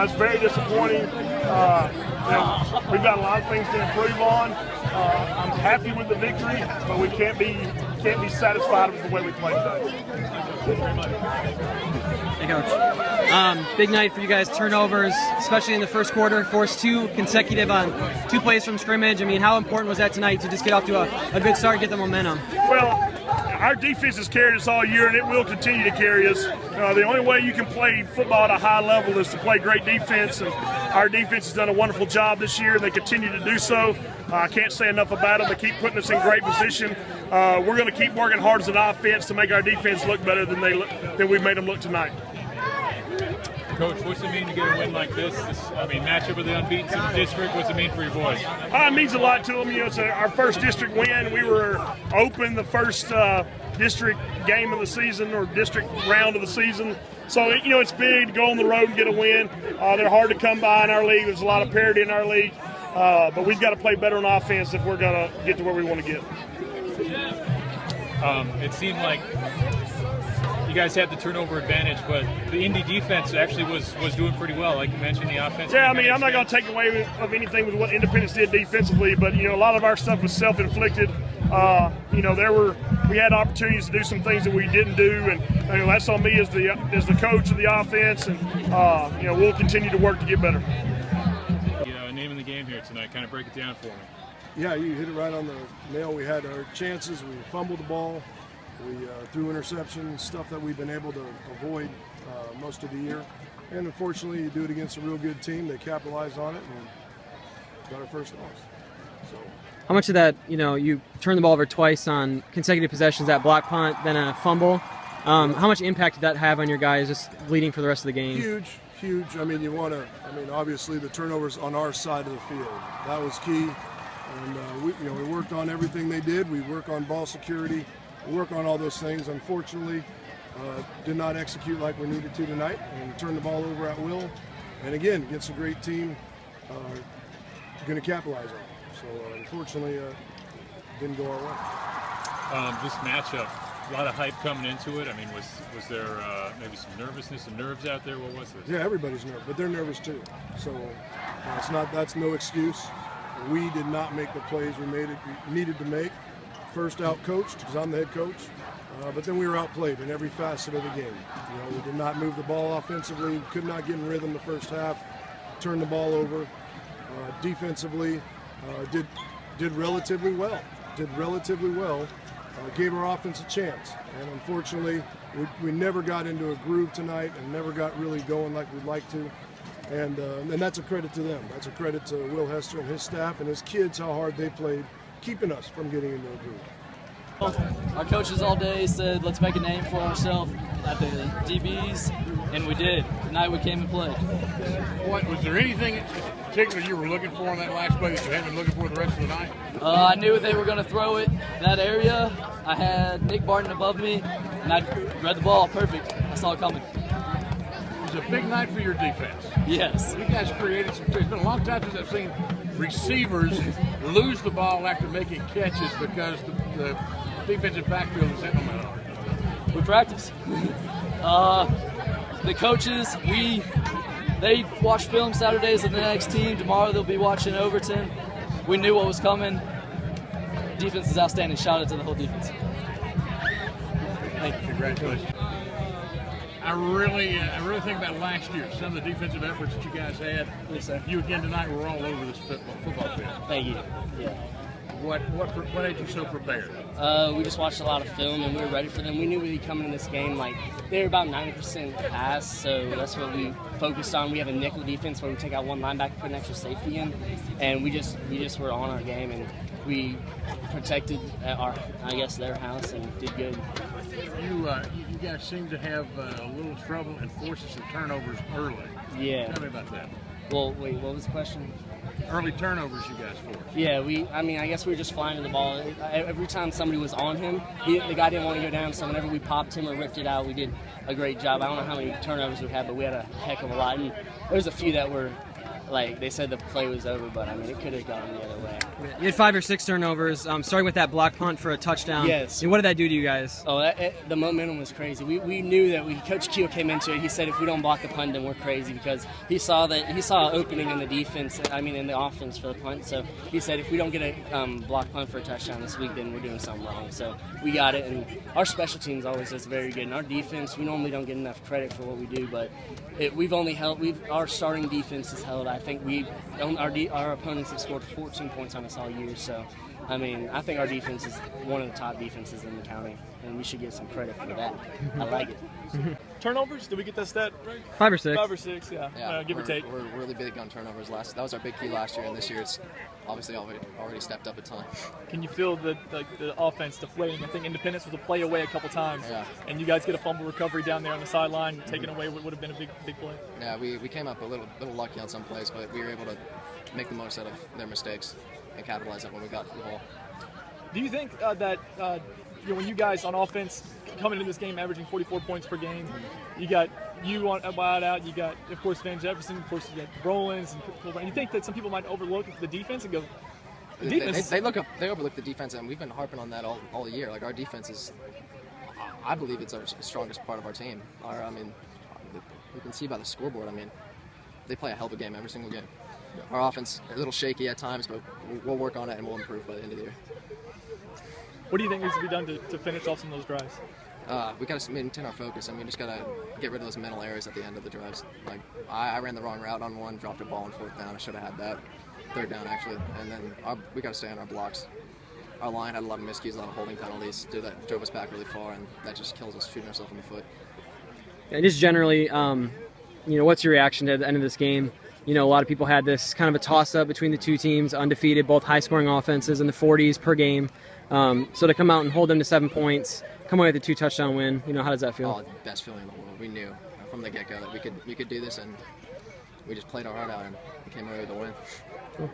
It's very disappointing. We've got a lot of things to improve on. I'm happy with the victory, but we can't be satisfied with the way we played today. Hey, Coach. Big night for you guys. Turnovers, especially in the first quarter. Forced 2 consecutive on 2 plays from scrimmage. I mean, how important was that tonight to just get off to a good start and get the momentum? Well, our defense has carried us all year, and it will continue to carry us. The only way you can play football at a high level is to play great defense, and our defense has done a wonderful job this year, and they continue to do so. I can't say enough about them. They keep putting us in great position. We're going to keep working hard as an offense to make our defense look better than we made them look tonight. Coach, what's it mean to get a win like this? Matchup with the unbeaten district. What's it mean for your boys? It means a lot to them. It's our first district win. We were open the first district game of the season or district round of the season. So, it's big to go on the road and get a win. They're hard to come by in our league. There's a lot of parity in our league. But we've got to play better on offense if we're going to get to where we want to get. It seemed like you guys had the turnover advantage, but the Indy defense actually was doing pretty well, like you mentioned, the offense. Yeah, I'm not going to take away of anything with what Independence did defensively, but a lot of our stuff was self-inflicted. We had opportunities to do some things that we didn't do, and that's on me as the coach of the offense, and we'll continue to work to get better. Name of the game here tonight. Kind of break it down for me. Yeah, you hit it right on the nail. We had our chances. We fumbled the ball. We threw interceptions, stuff that we've been able to avoid most of the year. And unfortunately, you do it against a real good team. They capitalized on it and got our first loss. So. How much of that, you turned the ball over twice on consecutive possessions, that block punt, then a fumble. How much impact did that have on your guys just leading for the rest of the game? Huge. Obviously the turnovers on our side of the field. That was key. And we worked on everything they did. We work on ball security. We work on all those things. Unfortunately, did not execute like we needed to tonight and turned the ball over at will. And again, against a great team, going to capitalize on it. So unfortunately, didn't go our way. This matchup, a lot of hype coming into it. Was there maybe some nervousness and nerves out there? What was this? Yeah, everybody's nervous, but they're nervous too. So that's no excuse. We did not make the plays we needed to make. First out coached, because I'm the head coach, but then we were outplayed in every facet of the game. We did not move the ball offensively, could not get in rhythm the first half, turned the ball over. Defensively, did relatively well. Gave our offense a chance, and unfortunately, we never got into a groove tonight and never got really going like we'd like to. And that's a credit to them. That's a credit to Will Hester and his staff and his kids, how hard they played, keeping us from getting into a groove. Our coaches all day said, let's make a name for ourselves at the DBs, and we did. Tonight we came and played. Was there anything in particular you were looking for in that last play that you had been looking for the rest of the night? I knew they were going to throw it that area. I had Nick Barton above me, and I read the ball perfect. I saw it coming. It was a big night for your defense. Yes. You guys created some. It's been a long time since I've seen receivers lose the ball after making catches because the defensive backfield is hitting them hard. We practice. The coaches, they watch film Saturdays of the next team. Tomorrow they'll be watching Overton. We knew what was coming. Defense is outstanding. Shout out to the whole defense. Thank you. Congratulations. I really think about last year, some of the defensive efforts that you guys had. Yes, sir. You again tonight were all over this football field. Thank you. Yeah. What made you so prepared? We just watched a lot of film and we were ready for them. We knew we'd be coming in this game they were about 90% pass, so that's what we focused on. We have a nickel defense where we take out one linebacker, put an extra safety in, and we just were on our game and we protected their house and did good. You guys seem to have a little trouble and forcing some turnovers early. Yeah. Tell me about that. Well, wait, what was the question? Early turnovers you guys forced. Yeah, I guess we were just flying to the ball. Every time somebody was on him, the guy didn't want to go down, so whenever we popped him or ripped it out, we did a great job. I don't know how many turnovers we had, but we had a heck of a lot. And there was a few that were like they said the play was over, but I mean it could have gone the other way. You had 5 or 6 turnovers, starting with that block punt for a touchdown. Yes. And what did that do to you guys? Oh, the momentum was crazy. We knew that Coach Keel came into it. He said if we don't block the punt, then we're crazy, because he saw an opening in the defense. I mean, in the offense for the punt. So he said if we don't get a block punt for a touchdown this week, then we're doing something wrong. So we got it, and our special teams always does very good. And our defense, we normally don't get enough credit for what we do, but our starting defense has held. I think our opponents have scored 14 points on us all year. So, I mean, I think our defense is one of the top defenses in the county, and we should get some credit for that. I like it. Turnovers? Did we get that stat right? 5 or 6. 5 or 6, yeah. Give or take. We're really big on turnovers. That was our big key last year, and this year it's obviously already stepped up a ton. Can you feel the offense deflating? I think Independence was a play away a couple times, and you guys get a fumble recovery down there on the sideline, taking away what would have been a big play. Yeah, we came up a little lucky on some plays, but we were able to make the most out of their mistakes and capitalize on when we got the ball. Do you think that when you guys on offense coming into this game averaging 44 points per game, you got you on a wideout, you got, of course, Van Jefferson, of course, you got Rollins, and you think that some people might overlook the defense and go, they overlook the defense, and we've been harping on that all year. Like, our defense is, I believe it's our strongest part of our team. I mean, you can see by the scoreboard, I mean, they play a hell of a game every single game. Our offense a little shaky at times, but we'll work on it and we'll improve by the end of the year. What do you think needs to be done to finish off some of those drives? We got to maintain our focus, and we just got to get rid of those mental errors at the end of the drives. Like, I ran the wrong route on one, dropped a ball on 4th down. I should have had that. 3rd down, actually. And then we got to stay on our blocks. Our line had a lot of miscues, a lot of holding penalties. Drove us back really far, and that just kills us shooting ourselves in the foot. And just generally, what's your reaction to the end of this game? A lot of people had this kind of a toss-up between the two teams, undefeated, both high-scoring offenses in the 40s per game. So to come out and hold them to 7 points, come away with a 2-touchdown win, how does that feel? Oh, the best feeling in the world. We knew from the get-go that we could do this, and we just played our heart out and came away with a win. Cool.